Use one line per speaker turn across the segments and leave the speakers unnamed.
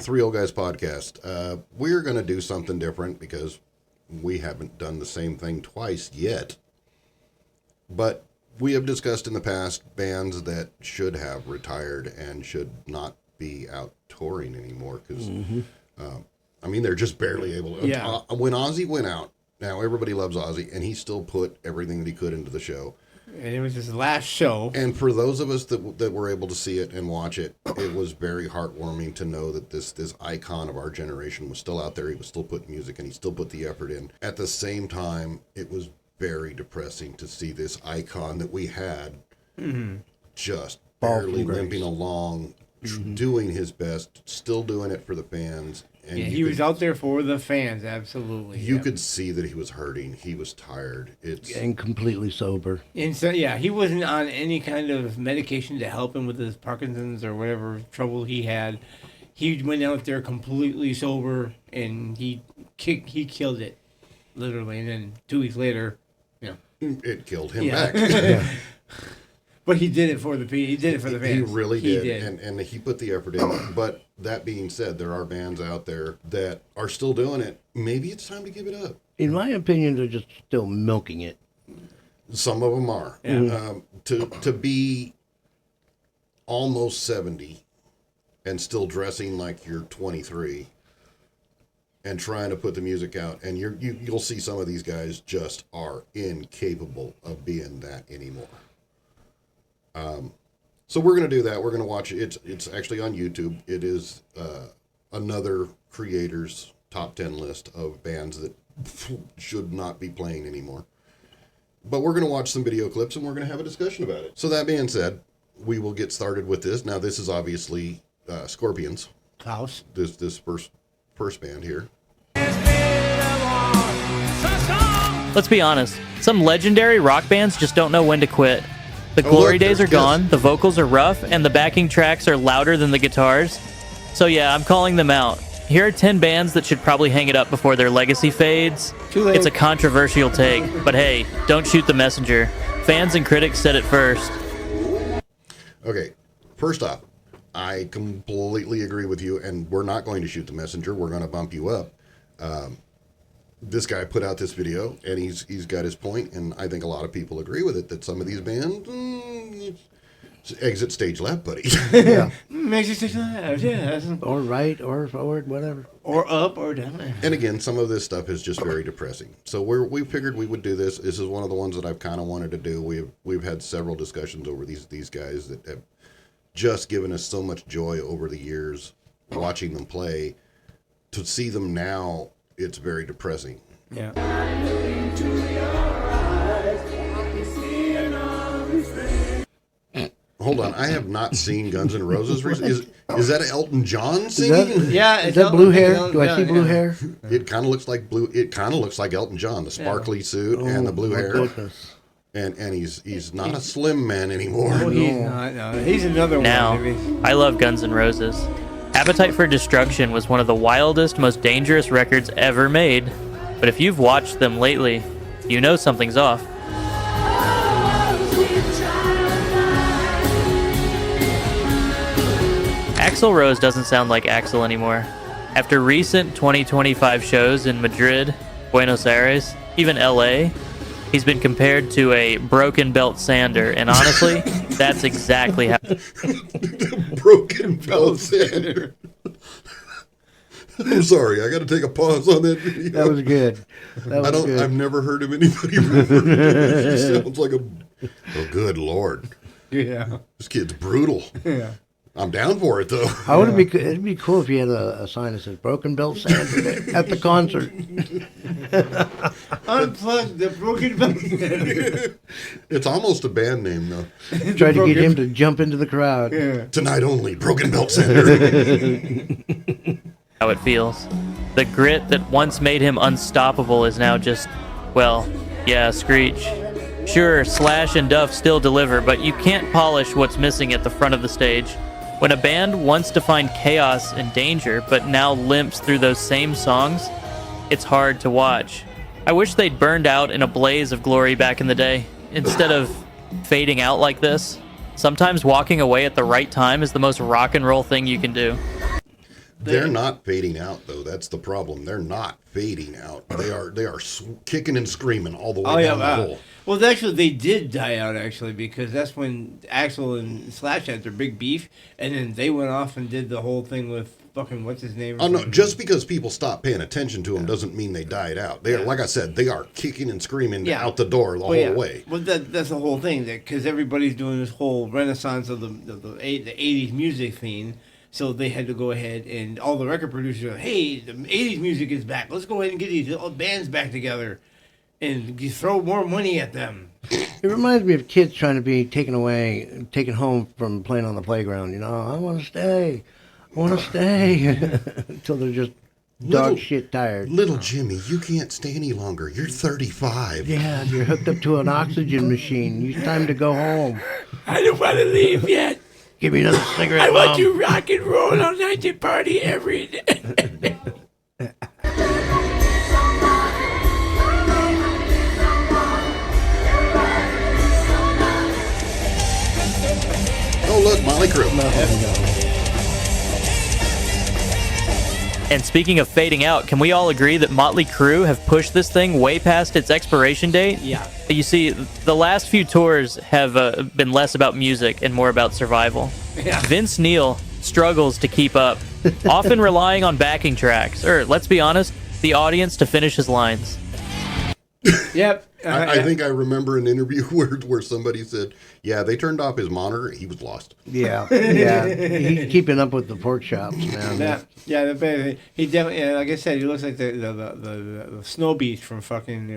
Three Old Guys podcast. We're going to do something different because we haven't done the same thing twice yet. But we have discussed in the past bands that should have retired and should not be out touring anymore because, I mean, they're just barely able to.
Yeah.
When Ozzy went out, now everybody loves Ozzy, and he still put everything that he could into the show.
And it was his last show.
And for those of us that were able to see it and watch it, it was very heartwarming to know that this icon of our generation was still out there. He was still putting music and he still put the effort in. At the same time, it was very depressing to see this icon that we had just barely limping along, doing his best, still doing it for the fans. And
Yeah, he was out there for the fans, absolutely.
You could see that he was hurting. He was tired.
And completely sober.
And so, yeah, he wasn't on any kind of medication to help him with his Parkinson's or whatever trouble he had. He went out there completely sober, and he killed it, literally. And then 2 weeks later,
it killed him back.
But he did it for the fans.
He really did. And he put the effort in. But that being said, there are bands out there that are still doing it. Maybe it's time to give it up.
In my opinion, they're just still milking it.
Some of them are.
Yeah.
To be almost 70 and still dressing like you're 23 and trying to put the music out, and you'll see some of these guys just are incapable of being that anymore. So we're going to do that. We're going to watch it. It's actually on YouTube. It is another creator's top 10 list of bands that should not be playing anymore. But we're going to watch some video clips and we're going to have a discussion about it. So that being said, we will get started with this. Now, this is obviously Scorpions.
Klaus.
This first band here.
Let's be honest, some legendary rock bands just don't know when to quit. The glory days are gone, the vocals are rough, and the backing tracks are louder than the guitars. So yeah, I'm calling them out. Here are 10 bands that should probably hang it up before their legacy fades.
Too late.
It's a controversial take, but hey, don't shoot the messenger. Fans and critics said it first.
Okay, first off, I completely agree with you, and we're not going to shoot the messenger. We're going to bump you up. This guy put out this video, and he's got his point, and I think a lot of people agree with it, that some of these bands, exit stage left, buddy.
Yeah.
Yeah.
Or right, or forward, whatever.
Or up or down.
And again, some of this stuff is just very depressing. So we figured we would do this. This is one of the ones that I've kind of wanted to do. We've had several discussions over these guys that have just given us so much joy over the years, watching them play. To see them now, it's very depressing.
Yeah.
Hold on, I have not seen Guns N' Roses recently. Is that Elton John singing?
Yeah.
Is that blue hair? Do I see blue hair?
It kind of looks like blue. It kind of looks like Elton John, the sparkly suit and the blue
my
hair.
goodness.
And he's not a slim man anymore.
Oh, he's not. No, he's another
Now,
one.
I love Guns N' Roses. Appetite for Destruction was one of the wildest, most dangerous records ever made. But if you've watched them lately, you know something's off. Axl Rose doesn't sound like Axl anymore. After recent 2025 shows in Madrid, Buenos Aires, even LA, he's been compared to a broken belt Sander, and honestly, that's exactly how...
Broken belt Sander. I'm sorry, I got to take a pause on that video.
That was good. Good.
I've never heard of anybody refer to him. He sounds like oh, good Lord.
Yeah.
This kid's brutal.
Yeah.
I'm down for it, though.
How would it'd be cool if you had a sign that says "Broken Belt Sander" at the concert.
Unplug the broken belt.
It's almost a band name, though.
Try to get him to jump into the crowd.
Yeah.
Tonight only, Broken Belt Sander.
how it feels. The grit that once made him unstoppable is now just, well, yeah, Screech. Sure, Slash and Duff still deliver, but you can't polish what's missing at the front of the stage. When a band wants to find chaos and danger, but now limps through those same songs, it's hard to watch. I wish they'd burned out in a blaze of glory back in the day, instead of fading out like this. Sometimes walking away at the right time is the most rock and roll thing you can do.
They're not fading out, though. That's the problem. They're not fading out. They are kicking and screaming all the way down the hole.
Well, actually, they did die out, actually, because that's when Axl and Slash had their big beef, and then they went off and did the whole thing with fucking, what's his name?
Oh, no, just because people stop paying attention to them doesn't mean they died out. They are, like I said, they are kicking and screaming out the door the whole way.
Well, that's the whole thing, because everybody's doing this whole renaissance of the 80s music thing, so they had to go ahead and all the record producers are, hey, the 80s music is back. Let's go ahead and get these bands back together and throw more money at them.
It reminds me of kids trying to be taken home from playing on the playground. You know, I want to stay. Until they're just dog shit tired.
Little Jimmy, you can't stay any longer. You're 35.
Yeah, you're hooked up to an oxygen machine. It's time to go home.
I don't want to leave yet.
Give me another cigarette.
I want
Mom.
to rock and roll all night and party every day.
Oh, look, Motley Crue.
And speaking of fading out, can we all agree that Motley Crue have pushed this thing way past its expiration date?
Yeah.
You see, the last few tours have been less about music and more about survival.
Yeah.
Vince Neil struggles to keep up, often relying on backing tracks, or let's be honest, the audience to finish his lines.
Yep.
I think I remember an interview where somebody said, yeah, they turned off his monitor. He was lost.
Yeah. He's keeping up with the pork chops, man.
He definitely, like I said, he looks like the snow beast from fucking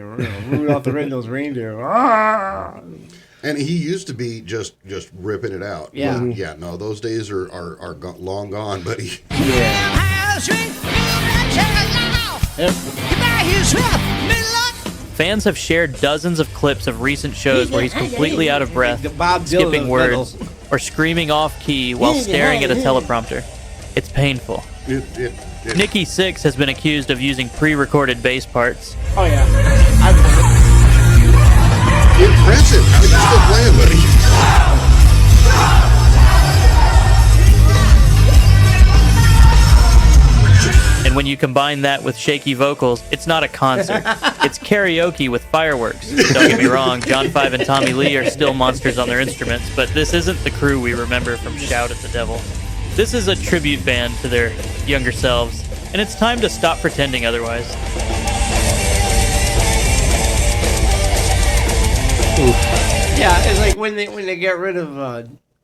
Rudolph the Red-Nosed Reindeer.
And he used to be just ripping it out.
Yeah.
But, yeah, no, those days are long gone, buddy.
Yep.
Fans have shared dozens of clips of recent shows where he's completely out of breath,
Bob Dylan
skipping
of
words,
metals.
or screaming off key while staring at a teleprompter. It's painful. Nikki Sixx has been accused of using pre-recorded bass parts.
Oh, yeah.
Impressive. How are you still playing, buddy?
And when you combine that with shaky vocals, it's not a concert. It's karaoke with fireworks. Don't get me wrong, John 5 and Tommy Lee are still monsters on their instruments, but this isn't the crew we remember from Shout at the Devil. This is a tribute band to their younger selves, and it's time to stop pretending otherwise.
Yeah, it's like when they got rid of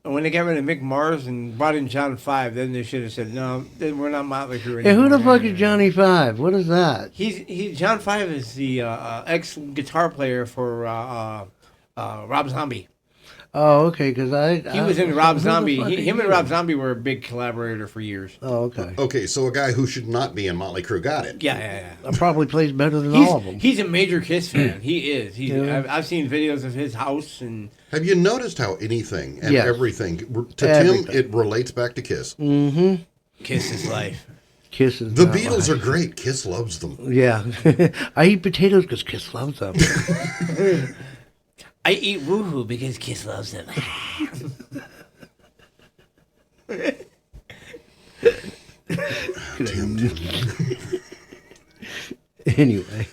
Mick Mars and brought in John 5, then they should have said, no, then we're not Motley Crue anymore.
Hey, who the fuck is Johnny Five? What is that?
He's John 5 is the ex guitar player for Rob Zombie.
Oh, okay, because
He was in Rob Zombie. Him and Rob
Zombie.
Zombie were a big collaborator for years.
Oh, okay.
Okay, so a guy who should not be in Motley Crue got it.
Yeah.
Probably plays better than all of them.
He's a major Kiss fan. He is.
Yeah.
I've seen videos of his house and.
Have you noticed how anything and
Yes.
everything, to
Everything.
Tim, it relates back to Kiss?
Kiss is life.
Kiss is
The
not
Beatles
life.
are great. Kiss loves them.
Yeah. I eat potatoes because Kiss loves them.
I eat woohoo because Kiss loves them.
Anyway.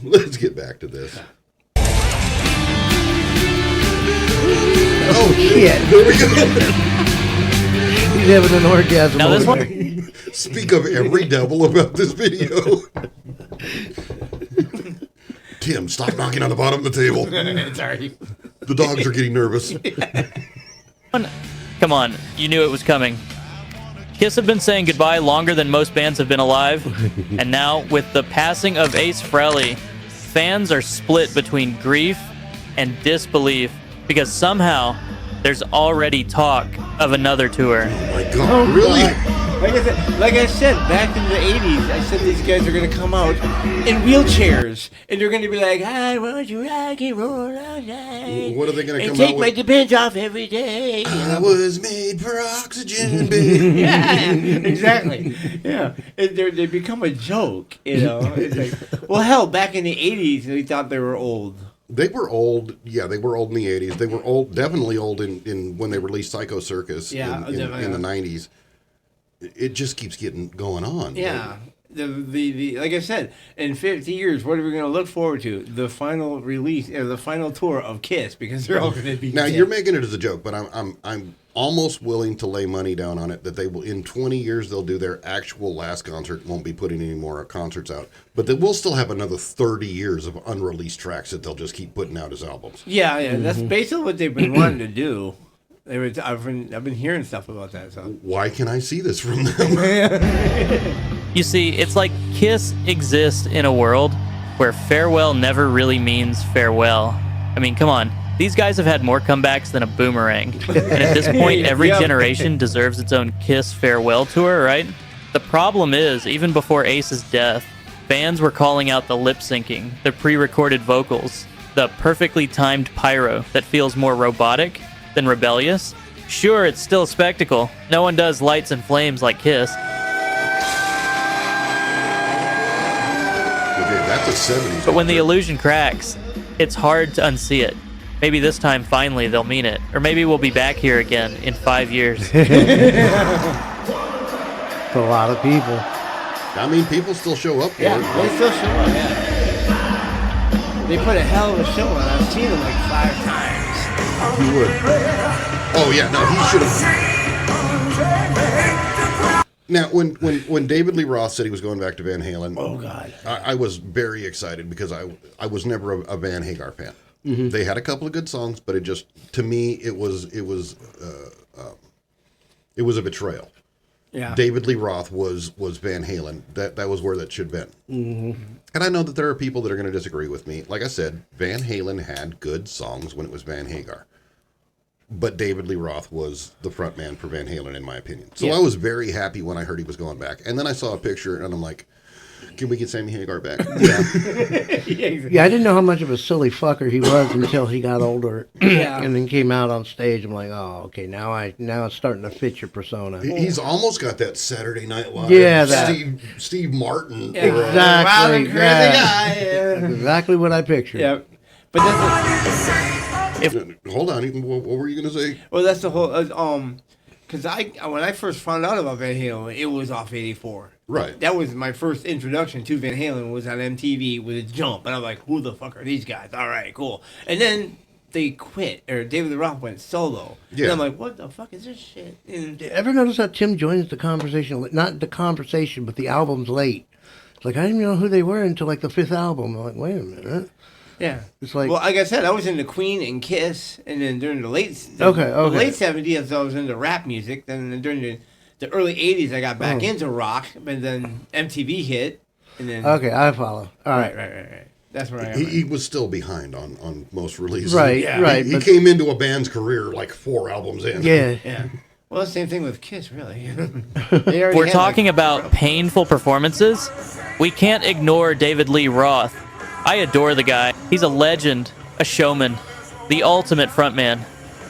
Let's get back to this. Oh,
Shit.
there we go.
He's having an orgasm.
Now this
over
one-
there.
Speak of every devil about this video. Tim, stop knocking on the bottom of the table.
Sorry.
The dogs are getting nervous.
Come on, you knew it was coming. Kiss have been saying goodbye longer than most bands have been alive, and now, with the passing of Ace Frehley, fans are split between grief and disbelief because somehow there's already talk of another tour.
Oh my God, really?
Like I said, back in the 80s, I said these guys are going to come out in wheelchairs, and they're going to be like, I want you rock and roll all night.
What are they going to
and
come
take
out
my
with?
depends off every day.
I was made for oxygen, baby.
Yeah, exactly. Yeah, they become a joke, you know. It's like, well, hell, back in the 80s, we thought they were old.
They were old. Yeah, they were old in the 80s. They were old, definitely old in when they released Psycho Circus
Yeah,
in the 90s. it just keeps getting going on.
Yeah. The like I said, in 50 years, what are we going to look forward to? The final release or the final tour of Kiss, because they're all going to be
Now
dead.
you're making it as a joke, but I'm almost willing to lay money down on it that they will, in 20 years, they'll do their actual last concert. Won't be putting any more concerts out, but they will still have another 30 years of unreleased tracks that they'll just keep putting out as albums.
Yeah, that's basically what they've been wanting to do. I've been hearing stuff about that. So
Why can I see this from them?
You see, it's like Kiss exists in a world where farewell never really means farewell. I mean, come on. These guys have had more comebacks than a boomerang. And at this point, every
Yep.
generation deserves its own Kiss farewell tour, right? The problem is, even before Ace's death, fans were calling out the lip syncing, the pre-recorded vocals, the perfectly timed pyro that feels more robotic than rebellious. Sure, it's still a spectacle. No one does lights and flames like Kiss.
Okay, that's a 70s.
But when the illusion cracks, it's hard to unsee it. Maybe this time, finally, they'll mean it. Or maybe we'll be back here again in 5 years.
It's a lot of people.
I mean, people still show up.
yeah,
for it.
they still show up. Yeah, they put a hell of a show on. I've seen them like 5 times.
You would. Oh yeah, no, he should have. Now, when David Lee Roth said he was going back to Van Halen,
Oh God.
I was very excited because I was never a Van Hagar fan. They had a couple of good songs, but it just, to me, it was a betrayal.
Yeah.
David Lee Roth was Van Halen. That was where that should have been. And I know that there are people that are going to disagree with me. Like I said, Van Halen had good songs when it was Van Hagar. But David Lee Roth was the front man for Van Halen, in my opinion. So
Yeah.
I was very happy when I heard he was going back. And then I saw a picture, and I'm like, can we get Sammy Hagar back? Yeah.
Yeah, I didn't know how much of a silly fucker he was until he got older.
Yeah.
And then came out on stage. I'm like, oh, okay, now it's starting to fit your persona.
He's almost got that Saturday Night Live
Yeah, that-
Steve Martin.
Yeah.
Or,
Exactly,
Wild and crazy
yeah.
guy. Yeah.
That's exactly what I pictured.
Yeah. But that's
Hold on, what were you going to say?
that's the whole because when I first found out about Van Halen, it was off 84.
Right.
That was my first introduction to Van Halen, was on MTV with a Jump, and I'm like, who the fuck are these guys? All right, cool. And then they quit, or David Lee Roth went solo.
Yeah.
And I'm like, what the fuck is this shit? And
Ever notice that Tim joins the conversation? Not the conversation, but the album's late. It's like, I didn't know who they were until like the 5th album. I'm like, wait a minute.
yeah,
It's like-
well, like I said, I was into Queen and Kiss, and then during the late
Okay.
late 70s, I was into rap music. Then during the early 80s, I got back into rock, but then MTV hit, and then
Okay, I follow. All right.
right. That's where I am.
He was still behind on most releases.
Right,
Yeah.
right.
He
but,
came into a band's career like 4 albums in.
yeah.
Yeah. Well, the same thing with Kiss, really.
We're talking about painful performances. We can't ignore David Lee Roth. I adore the guy. He's a legend, a showman, the ultimate frontman.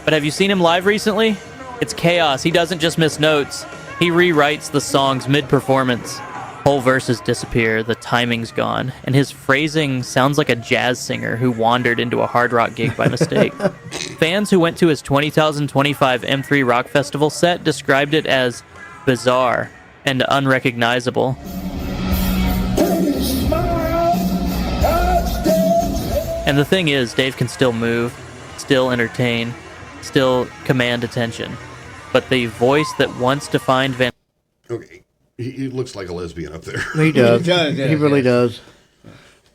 But have you seen him live recently? It's chaos. He doesn't just miss notes. He rewrites the songs mid-performance. Whole verses disappear, the timing's gone, and his phrasing sounds like a jazz singer who wandered into a hard rock gig by mistake. Fans who went to his 2025 M3 Rock Festival set described it as bizarre and unrecognizable. And the thing is, Dave can still move, still entertain, still command attention. But the voice that once defined Van
Okay. He looks like a lesbian up there.
He does.
He does, yeah,
He really
yeah.
does.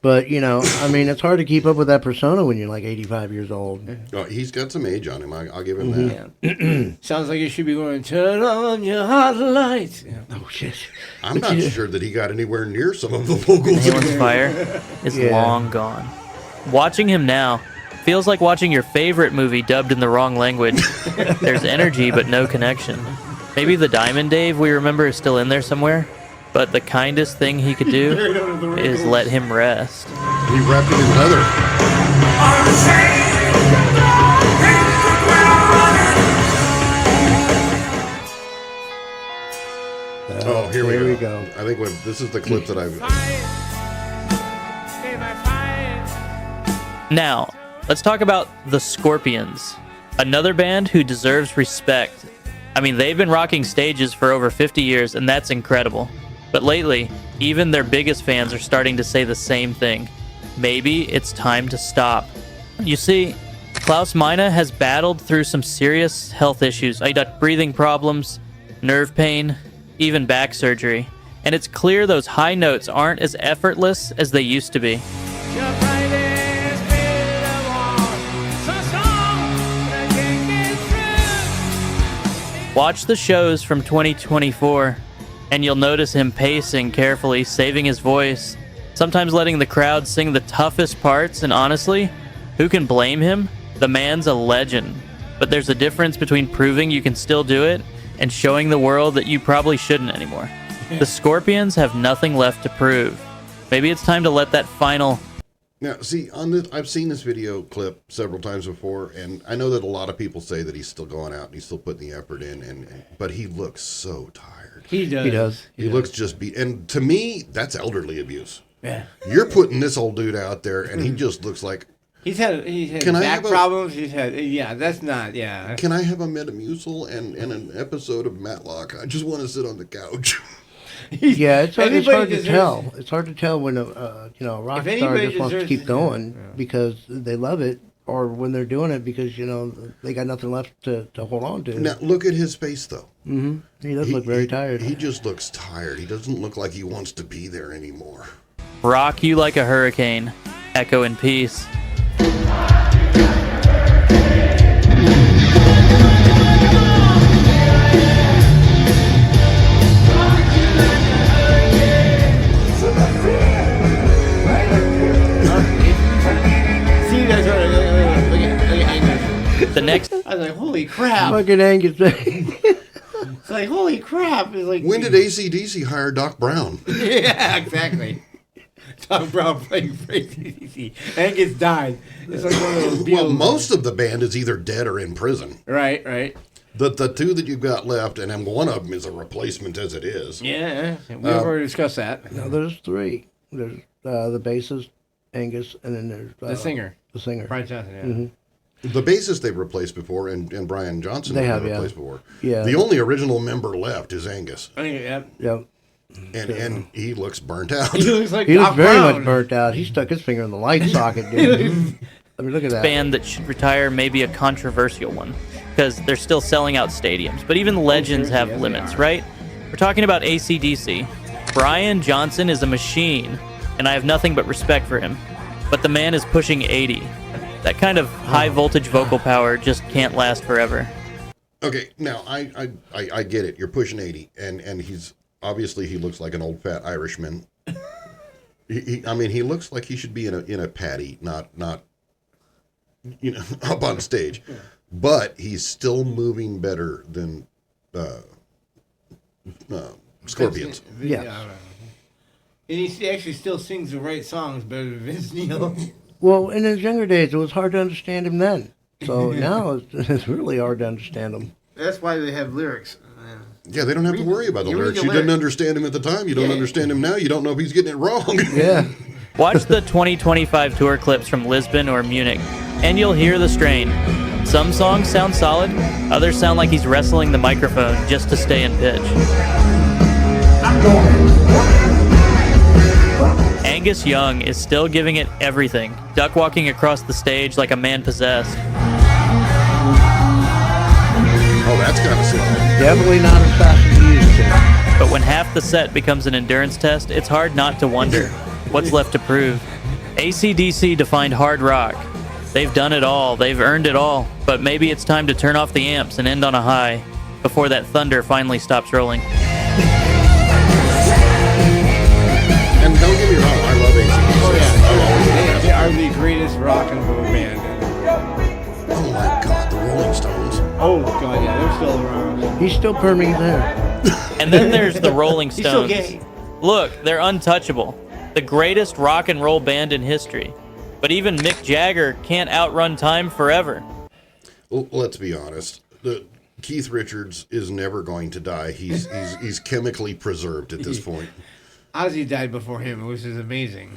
But, you know, I mean, it's hard to keep up with that persona when you're like 85 years old.
Oh, he's got some age on him. I'll give him that.
Yeah. Sounds like you should be going, turn on your hot lights. Yeah.
Oh, shit.
I'm not sure that he got anywhere near some of the vocals.
Anyone's Fire is
Yeah.
long gone. Watching him now feels like watching your favorite movie dubbed in the wrong language. There's energy, but no connection. Maybe the Diamond Dave we remember is still in there somewhere, but the kindest thing he could do is let him rest.
He wrapped it in leather. Oh, here
There
we
we
go.
go.
I think this is the clip that I've.
Now, let's talk about the Scorpions, another band who deserves respect. I mean, they've been rocking stages for over 50 years, and that's incredible. But lately, even their biggest fans are starting to say the same thing. Maybe it's time to stop. You see, Klaus Meine has battled through some serious health issues. He got breathing problems, nerve pain, even back surgery. And it's clear those high notes aren't as effortless as they used to be. Watch the shows from 2024, and you'll notice him pacing carefully, saving his voice, sometimes letting the crowd sing the toughest parts, and honestly, who can blame him? The man's a legend. But there's a difference between proving you can still do it and showing the world that you probably shouldn't anymore. The Scorpions have nothing left to prove. Maybe it's time to let that final...
Now, see, on this, I've seen this video clip several times before, and I know that a lot of people say that he's still going out and he's still putting the effort in, but he looks so tired.
He does.
He does.
He looks just beat. And to me, that's elderly abuse.
Yeah.
You're putting this old dude out there, and he just looks like,
He's had
Can I
back
have a-
problems. He's had that's not
can I have a Metamucil and an episode of Matlock? I just want to sit on the couch.
Yeah, it's hard to
deserves-
tell. It's hard to tell when a rock
If
star
anybody
just wants to
deserves-
keep going because they love it, or when they're doing it because they got nothing left to hold on to.
Now, look at his face, though.
He does look very tired.
He just looks tired. He doesn't look like he wants to be there anymore.
Rock you like a hurricane. Echo in peace.
See, that's what. Look at
The next
I was like, holy crap!
Fucking Angus.
It's like, holy crap! It's like,
When did AC/DC hire Doc Brown?
yeah, exactly. Tom Brown playing for ACDC. Angus died. It's like one of those
Well,
Beatles.
most of the band is either dead or in prison.
Right.
The two that you've got left, and one of them is a replacement as it is.
Yeah, we've already discussed that.
No, there's three. There's the bassist, Angus, and then there's
The singer,
The singer.
Brian Johnson. Yeah.
The bassist they've replaced before, and Brian Johnson
They
they've
have, yeah.
replaced before.
Yeah.
The only original member left is Angus,
I think, yeah.
Yep.
and he looks burnt out.
He looks like
He
Doc
looks very
Brown.
much burnt out. He stuck his finger in the light socket, dude. I mean, look at that.
band that should retire may be a controversial one because they're still selling out stadiums. But even legends
sure,
have
yeah, they
limits,
are.
right? We're talking about AC/DC. Brian Johnson is a machine, and I have nothing but respect for him. But the man is pushing 80. That kind of high voltage vocal power just can't last forever.
Okay, now I get it. You're pushing 80, and he's obviously he looks like an old fat Irishman. He looks like he should be in a paddy, not up on stage. But he's still moving better than Scorpions.
Yeah.
I don't know. And he actually still sings the right songs better than Vince Neil.
Well, in his younger days, it was hard to understand him then. So now it's really hard to understand him.
That's why they have lyrics.
Yeah, they don't have to worry about the
you read
lyrics.
the
You didn't
lyrics.
understand him at the time. You don't
Yeah.
understand him now. You don't know if he's getting it wrong.
Yeah.
Watch the 2025 tour clips from Lisbon or Munich, and you'll hear the strain. Some songs sound solid, others sound like he's wrestling the microphone just to stay in pitch. Angus Young is still giving it everything, duck walking across the stage like a man possessed.
Oh, that's kind of slow.
Definitely not as fast as he used to.
But when half the set becomes an endurance test, it's hard not to wonder what's left to prove. AC/DC defined hard rock. They've done it all, they've earned it all, but maybe it's time to turn off the amps and end on a high before that thunder finally stops rolling.
And don't get me wrong, I love AC/DC.
Oh,
I've always loved
They
them.
are the greatest rock and roll band.
Oh my God, the Rolling Stones.
Oh, God, yeah, they're still around.
He's still perming his hair.
And then there's the Rolling
He's still
Stones.
gay.
Look, they're untouchable. The greatest rock and roll band in history. But even Mick Jagger can't outrun time forever.
Well, let's be honest. Keith Richards is never going to die. He's chemically preserved at this point.
Ozzy died before him, which is amazing.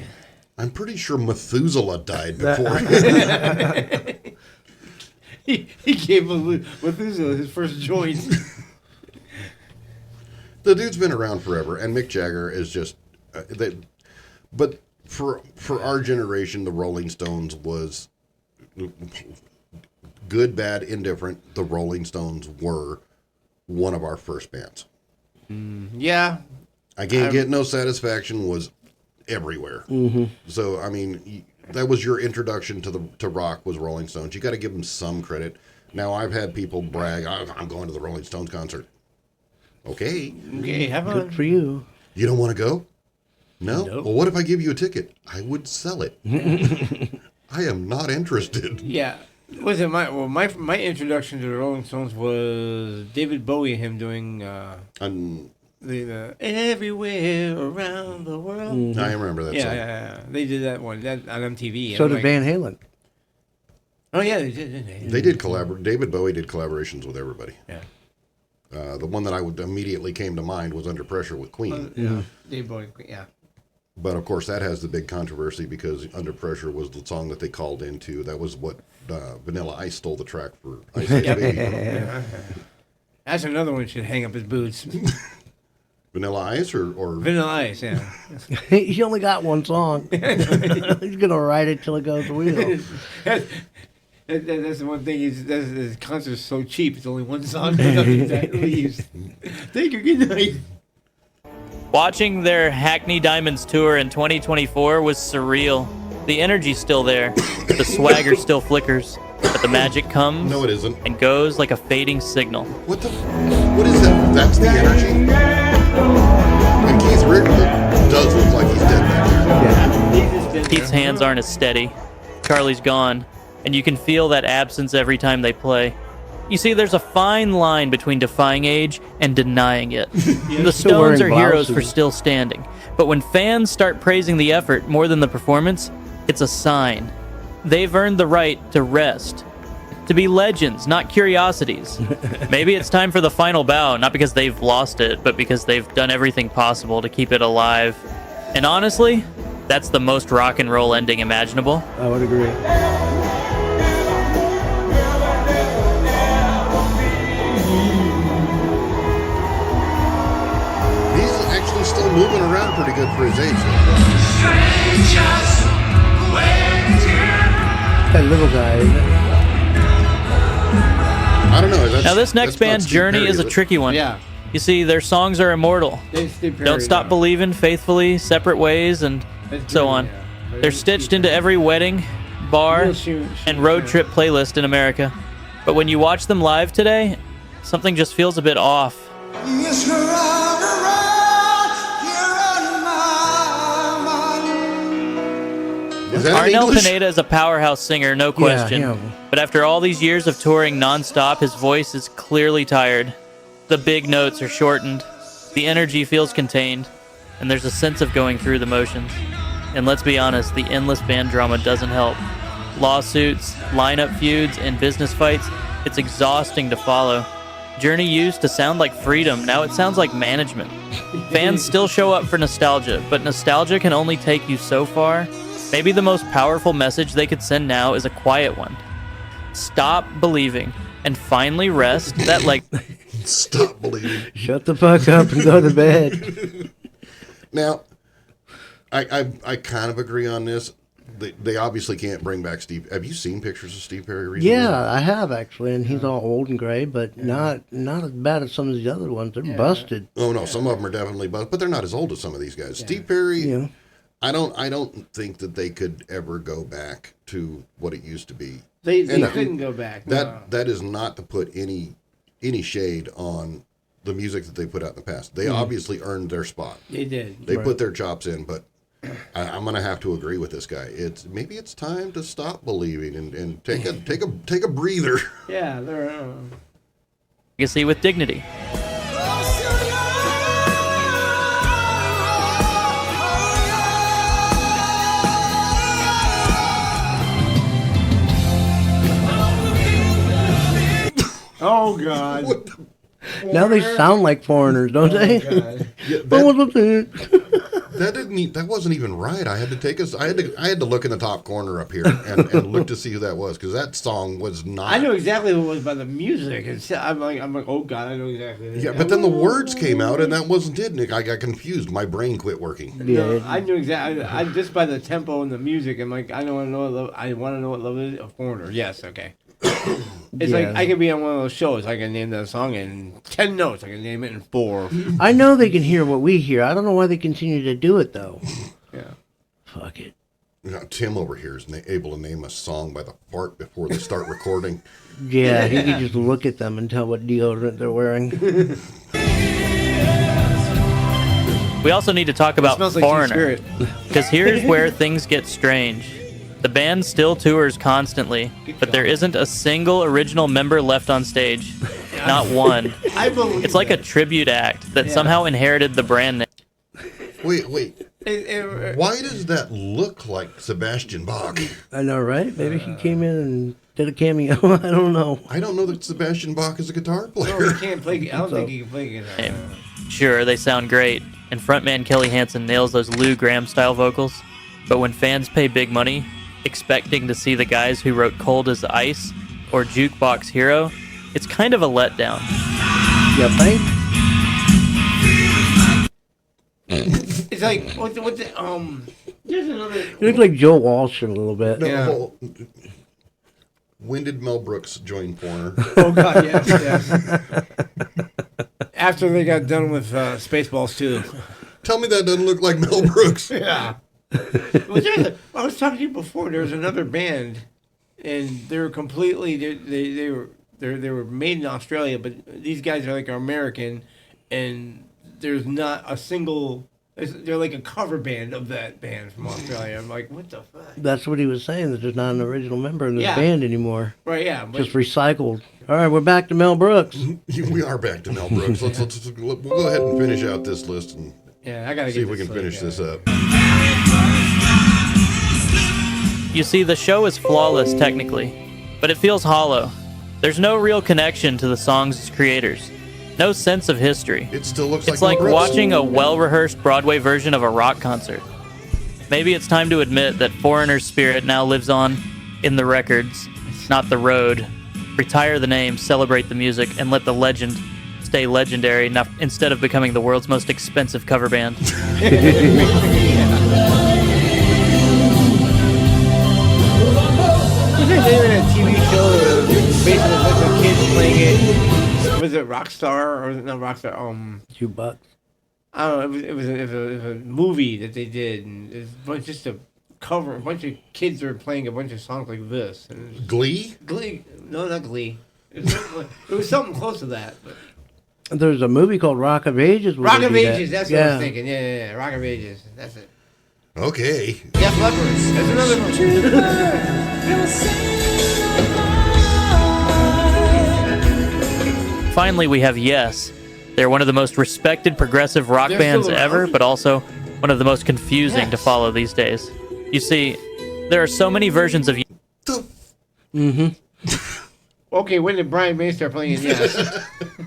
I'm pretty sure Methuselah died before him.
He gave Methuselah his first joint.
The dude's been around forever, and Mick Jagger is just but for our generation, the Rolling Stones was good, bad, indifferent. The Rolling Stones were one of our first bands.
Yeah.
I Can't Get No Satisfaction was everywhere. So I mean, that was your introduction to rock, was Rolling Stones. You got to give them some credit. Now I've had people brag, I'm going to the Rolling Stones concert. Okay,
have
Good
fun.
for you.
you don't want to go? No?
Nope.
Well, what if I give you a ticket? I would sell it. I am not interested.
Yeah. Was it my introduction to the Rolling Stones was David Bowie and him doing the everywhere around the world.
I remember that
Yeah,
song.
yeah. They did that one on MTV.
So
I'm
did
like,
Van Halen.
Oh yeah, they did. Didn't they?
They did David Bowie did collaborations with everybody.
Yeah.
The one that I would immediately came to mind was Under Pressure with Queen.
Yeah. David Bowie. Yeah.
But of course, that has the big controversy because Under Pressure was the song that they called into. That was what Vanilla Ice stole the track for Ice Ice Baby from.
That's another one should hang up his boots.
Vanilla Ice or
Vanilla Ice. Yeah.
He only got one song. He's gonna write it till it goes wheel.
That's the one thing. His concert's so cheap. It's only one song. That leaves. Thank you. Good night.
Watching their Hackney Diamonds tour in 2024 was surreal. The energy's still there, the swagger still flickers, but the magic comes
No, it isn't.
and goes like a fading signal.
What is that? That's the energy. And Keith Richards does look like he's dead back there.
Keith's hands aren't as steady. Charlie's gone, and you can feel that absence every time they play. You see, there's a fine line between defying age and denying it. The
Still
Stones are
wearing
heroes
blouses.
for still standing, but when fans start praising the effort more than the performance, it's a sign. They've earned the right to rest, to be legends, not curiosities. Maybe it's time for the final bow, not because they've lost it, but because they've done everything possible to keep it alive. And honestly, that's the most rock and roll ending imaginable.
I would agree.
He's actually still moving around pretty good for his age.
That little guy, isn't it?
I don't know.
Now, this next band, Journey, is a tricky one.
Yeah.
You see, their songs are immortal. Don't Stop Believing, Faithfully, Separate Ways, and so on. They're stitched into every wedding, bar, and road trip playlist in America. But when you watch them live today, something just feels a bit off.
Is that
Arnel
English?
Pineda is a powerhouse singer, no question.
him.
But after all these years of touring nonstop, his voice is clearly tired. The big notes are shortened, the energy feels contained, and there's a sense of going through the motions. And let's be honest, the endless band drama doesn't help. Lawsuits, lineup feuds, and business fights, it's exhausting to follow. Journey used to sound like freedom, now it sounds like management. Fans still show up for nostalgia, but nostalgia can only take you so far. Maybe the most powerful message they could send now is a quiet one. Stop believing and finally rest that
Stop believing.
Shut the fuck up and go to bed.
Now, I kind of agree on this. They obviously can't bring back Steve. Have you seen pictures of Steve Perry recently?
Yeah, I have actually, and he's all old and gray, but not as bad as some of the other ones. They're busted.
Oh no, some of them are definitely, but they're not as old as some of these guys. Steve Perry.
Yeah.
I don't think that they could ever go back to what it used to be.
They
And
couldn't go back.
That is not to put any shade on the music that they put out in the past. They obviously earned their spot.
They did.
They put their chops in, but I'm going to have to agree with this guy. Maybe it's time to stop believing and take a breather.
Yeah, they're.
legacy with dignity.
Oh God.
What the-
Now they sound like foreigners, don't they?
God.
yeah,
What was it?
That wasn't even right. I had to look in the top corner up here and look to see who that was, because that song was not.
I know exactly what it was by the music. I'm like, oh God, I know exactly.
Yeah, but then the words came out, and that wasn't it, Nick. I got confused. My brain quit working.
No, I knew exactly. I just by the tempo and the music. I'm like, I want to know what love. I want to know what love is. A Foreigner. Yes, okay. It's like I could be on one of those shows. I can name that song in 10 notes. I can name it in 4.
I know they can hear what we hear. I don't know why they continue to do it though.
Yeah.
Fuck it.
Tim over here is able to name a song by the fart before they start recording.
Yeah, he can just look at them and tell what deodorant they're wearing.
We also need to talk about
Smells like Teen
Foreigner,
Spirit.
because here's where things get strange. The band still tours constantly, but there isn't a single original member left on stage. Not one.
I believe
It's like a
that.
tribute act that
Yeah.
somehow inherited the brand name.
Wait.
It-
Why does that look like Sebastian Bach?
I know, right? Maybe he came in and did a cameo. I don't know.
I don't know that Sebastian Bach is a guitar
no,
player.
he can't play. I don't think he can play guitar.
Sure, they sound great, and frontman Kelly Hansen nails those Lou Gramm-style vocals, but when fans pay big money, expecting to see the guys who wrote Cold as Ice or Jukebox Hero, it's kind of a letdown.
You think?
It's like what's the There's another.
You look like Joe Walsh a little bit.
No,
Yeah.
well, when did Mel Brooks join Foreigner?
Oh God, yes. After they got done with Spaceballs 2.
Tell me that doesn't look like Mel Brooks.
Yeah. I was talking to you before. There was another band, and they were completely they were made in Australia, but these guys are like American, and there's not a single. They're like a cover band of that band from Australia. I'm like, what the fuck?
That's what he was saying, that there's not an original member in this
Yeah.
band anymore.
Right? Yeah. But
Just recycled. All right, we're back to Mel Brooks.
We are back to Mel Brooks. We'll go ahead and finish out this list and
yeah, I gotta
see
get
if we
this
can
like,
finish this up.
You see, the show is flawless technically, but it feels hollow. There's no real connection to the song's creators, no sense of history.
It still looks
It's
like
like
Mel Brooks.
watching a well-rehearsed Broadway version of a rock concert. Maybe it's time to admit that Foreigner's spirit now lives on in the records, not the road. Retire the name, celebrate the music, and let the legend stay legendary instead of becoming the world's most expensive cover band.
Was there name in a TV show that was basically a bunch of kids playing it? Was it Rockstar or was it not Rockstar?
$2.
I don't know. It was a movie that they did, and it was just a cover. A bunch of kids were playing a bunch of songs like this. And it was
Glee?
Glee? No, not Glee. It was something close to that. But
There's a movie called Rock of Ages. where
Rock
they
of
do that.
Ages. That's what I was thinking. Yeah. Rock of Ages. That's it.
Okay.
Def Leppard. That's another one.
Finally, we have Yes. They're one of the most respected progressive rock
They're
bands
still
ever,
around?
but also one of the most confusing to
Yes.
follow these days. You see, there are so many versions of
The
Okay, when did Brian May start playing it? Yes.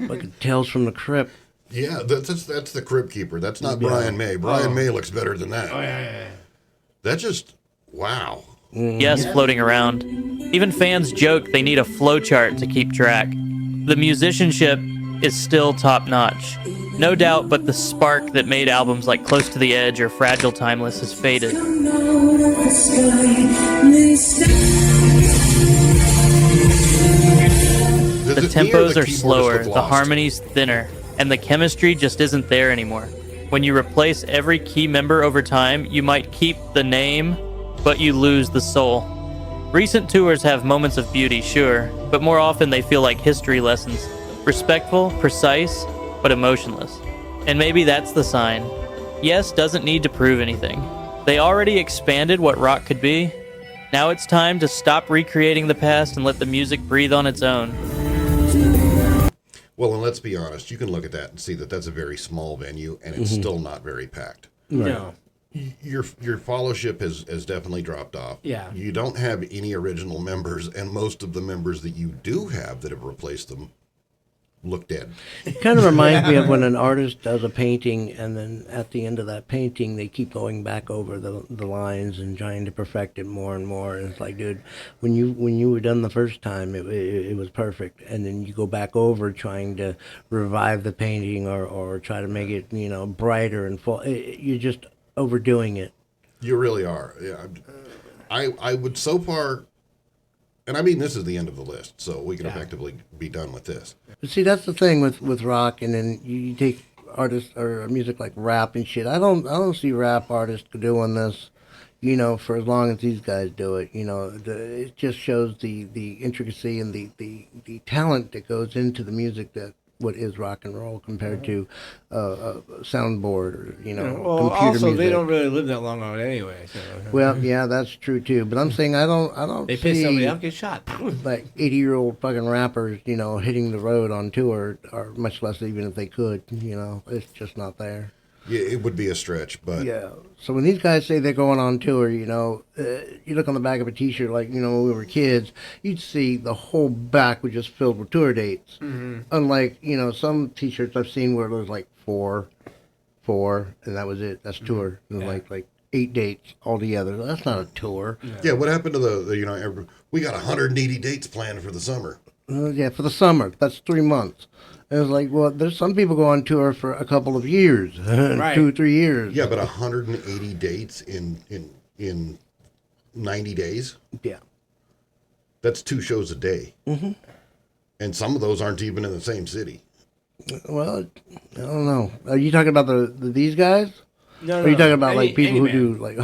Fucking Tales from the Crypt.
Yeah, that's the Crypt Keeper. That's not Brian May. Brian May looks better than that.
Oh, yeah.
That just, wow.
Yes floating around. Even fans joke they need a flowchart to keep track. The musicianship is still top notch. No doubt, but the spark that made albums like Close to the Edge or Fragile Timeless has faded. The tempos are slower, the harmonies thinner, and the chemistry just isn't there anymore. When you replace every key member over time, you might keep the name, but you lose the soul. Recent tours have moments of beauty, sure, but more often they feel like history lessons. Respectful, precise, but emotionless. And maybe that's the sign. Yes doesn't need to prove anything. They already expanded what rock could be. Now it's time to stop recreating the past and let the music breathe on its own.
Well, and let's be honest, you can look at that and see that that's a very small venue, and it's still not very packed.
No.
Your fellowship has definitely dropped off.
Yeah.
You don't have any original members, and most of the members that you do have that have replaced them look dead.
It kind of reminds me of when an artist does a painting, and then at the end of that painting, they keep going back over the lines and trying to perfect it more and more. And it's like, dude, when you were done the first time, it was perfect, and then you go back over trying to revive the painting or try to make it brighter and full. You're just overdoing it.
You really are. Yeah, I would so far, and I mean this is the end of the list, so we can effectively be done with this.
But see, that's the thing with rock, and then you take artists or music like rap and shit. I don't see rap artists doing this, for as long as these guys do it. It just shows the intricacy and the talent that goes into the music that what is rock and roll compared to a soundboard or
Well,
computer
also
music.
they don't really live that long on it anyway. So.
Well, yeah, that's true too. But I'm saying I don't
They
see
piss somebody off, get shot.
like 80-year-old fucking rappers, hitting the road on tour, or much less even if they could. It's just not there.
Yeah, it would be a stretch, but
Yeah. So when these guys say they're going on tour, you look on the back of a T-shirt like when we were kids, you'd see the whole back was just filled with tour dates. Mm-hmm. Unlike some T-shirts I've seen where there's like four, and that was it. That's tour. And like 8 dates altogether. That's not a tour.
yeah, what happened to the we got 180 dates planned for the summer.
Yeah, for the summer. That's 3 months. And it's like, well, there's some people go on tour for a couple of years,
Right.
2 or 3 years.
Yeah, but 180 dates in 90 days.
Yeah.
That's 2 shows a day. Mm-hmm. And some of those aren't even in the same city.
Well, I don't know. Are you talking about these guys?
No,
Or are you talking about like people who do like,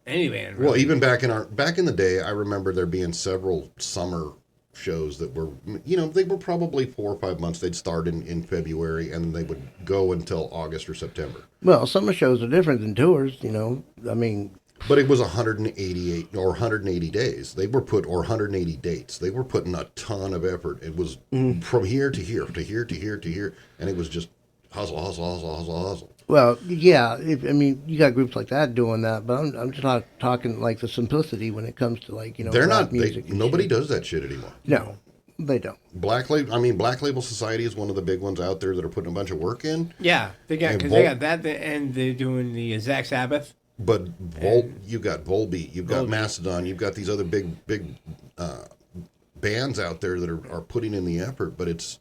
any band? Really.
Well, even back in the day, I remember there being several summer shows that were, they were probably 4 or 5 months. They'd start in February and they would go until August or September.
Well, summer shows are different than tours, I mean,
But it was 188 or 180 days. They were or 180 dates. They were putting a ton of effort. It was from here to here, to here, to here, to here. And it was just hustle, hustle, hustle, hustle, hustle.
well, yeah. You got groups like that doing that, but I'm just not talking like the simplicity when it comes to like
They're
rock
not,
music. and
nobody
shit.
does that shit anymore.
No, they don't.
Black Label Society is one of the big ones out there that are putting a bunch of work in.
Yeah, they got
And
because they got that, and they're doing the Zach Sabbath.
But you've got Volbeat, you've got Mastodon, you've got these other big bands out there that are putting in the effort, but it's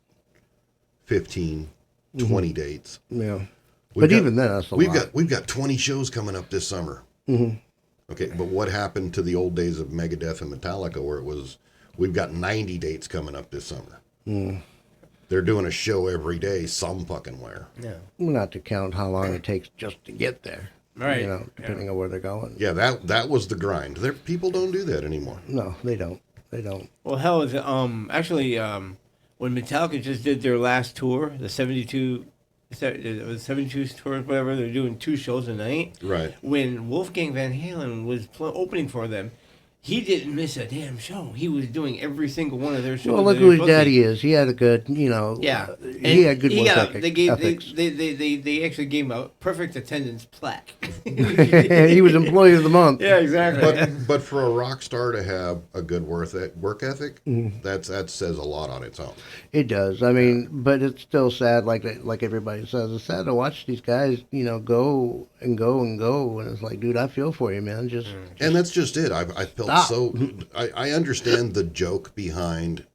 15, 20 dates.
Yeah.
We've got-
Even then, that's a lot.
We've got 20 shows coming up this summer. Mm-hmm. Okay, but what happened to the old days of Megadeth and Metallica where it was, we've got 90 dates coming up this summer. They're doing a show every day, some fucking where.
Yeah,
Not to count how long it takes just to get there.
right.
Depending on where they're going.
Yeah, that was the grind. People don't do that anymore.
No, they don't. They don't.
Well, hell, actually, when Metallica just did their last tour, the 72. It was 72 tours, whatever. They're doing 2 shows a night.
Right.
When Wolfgang Van Halen was opening for them, he didn't miss a damn show. He was doing every single one of their shows.
Well, look who his daddy is. He had a good,
Yeah,
he had good work ethic.
ethics. They actually gave him a perfect attendance plaque.
He was employee of the month.
Yeah, exactly.
But for a rock star to have a good work ethic, that says a lot on its own.
It does. I mean, but it's still sad. Like everybody says, it's sad to watch these guys, go and go and go. And it's like, dude, I feel for you, man.
And that's just it. I felt
Stop.
I understand the joke behind,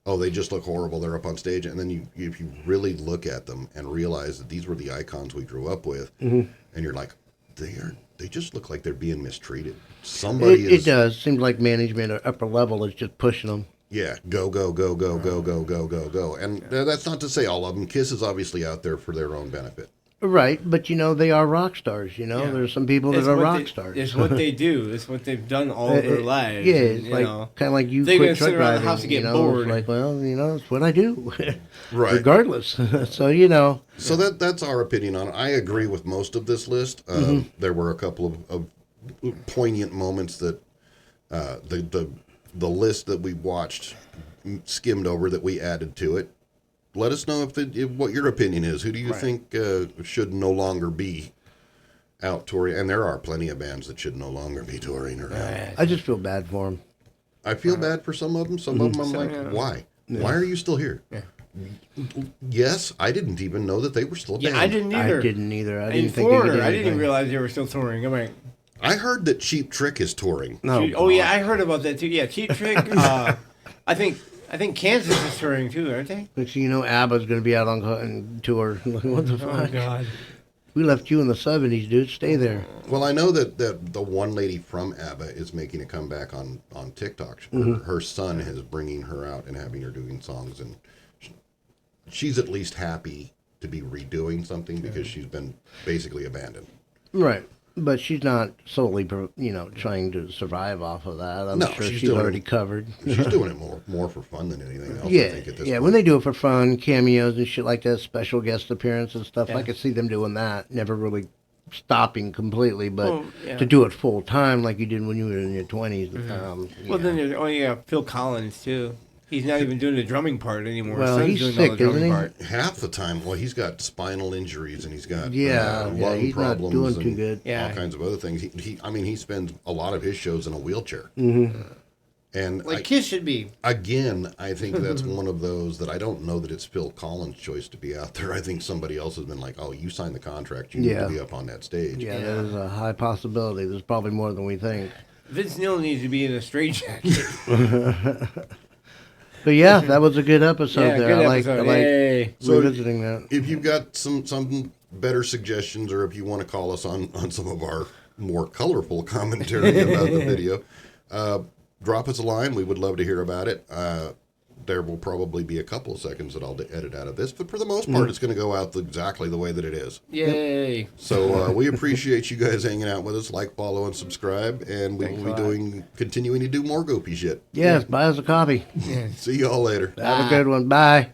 oh, they just look horrible. They're up on stage. And then if you really look at them and realize that these were the icons we grew up with, and you're like, they just look like they're being mistreated.
It does. Seems like management or upper level is just pushing them.
Yeah, go, go, go, go, go, go, go, go, go. And that's not to say all of them. Kiss is obviously out there for their own benefit.
Right, but they are rock stars. There's some people that are rock stars.
It's what they do. It's what they've done all their lives.
Yeah,
and,
it's like kind of like you
They're
quit
gonna
truck
sit around the
driving.
house and get
It's
bored.
like, well, it's what I do,
Right.
regardless. So
So that's our opinion on it. I agree with most of this list. There were a couple of poignant moments that the list that we watched skimmed over that we added to it. Let us know if what your opinion is. Who do you think should no longer be out touring? And there are plenty of bands that should no longer be touring around.
I just feel bad for them.
I feel bad for some of them. Some of them I'm like, why? Why are you still here? Yes, I didn't even know that they were still a band.
Yeah, I didn't either.
I didn't either. I
And
didn't think they
Foreigner,
did
I didn't even
anything.
realize they were still touring. I'm like,
I heard that Cheap Trick is touring.
No.
oh yeah, I heard about that too. Yeah, Cheap Trick. I think Kansas is touring too, aren't they?
Next thing you know, ABBA's going to be out on tour. What the fuck?
Oh God.
We left you in the 70s, dude. Stay there.
Well, I know that the one lady from ABBA is making a comeback on TikTok. Her son is bringing her out and having her doing songs, and she's at least happy to be redoing something because she's been basically abandoned.
Right. But she's not solely, trying to survive off of that. I'm
No,
sure
she's
she's
doing
already
it.
covered.
She's doing it more for fun than anything else. I
Yeah,
think at this
yeah.
point.
When they do it for fun, cameos and shit like that, special guest appearances and stuff,
Yeah.
I could see them doing that. Never really stopping completely, but
Well, yeah.
to do it full time like you did when you were in your 20s.
Well, then there's Phil Collins too. He's not even doing the drumming part anymore.
Well,
His son's
he's
doing
sick,
all the drumming
isn't he?
part.
half the time, well, he's got spinal injuries and he's got
Yeah,
lung
he's not
problems
doing
and
too good.
Yeah.
all kinds of other things. He spends a lot of his shows in a wheelchair. Mm-hmm. And
Like Kiss should be.
again, I think that's one of those that I don't know that it's Phil Collins' choice to be out there. I think somebody else has been like, "Oh, you signed the contract, you need
Yeah.
to be up on that stage."
Yeah, there's a high possibility. There's probably more than we think.
Vince Neil needs to be in a straitjacket.
But yeah, that was a good episode
Yeah,
there.
good
I like
episode. Yay.
So-
revisiting that.
If you've got some better suggestions, or if you want to call us on some of our more colorful commentary about the video, drop us a line. We would love to hear about it. There will probably be a couple of seconds that I'll edit out of this, but for the most part, it's going to go out exactly the way that it is.
Yay.
So we appreciate you guys hanging out with us. Like, follow, and subscribe, and we will be continuing to do more Goopy shit.
Yes, buy us a copy.
See y'all later.
Have a good one. Bye.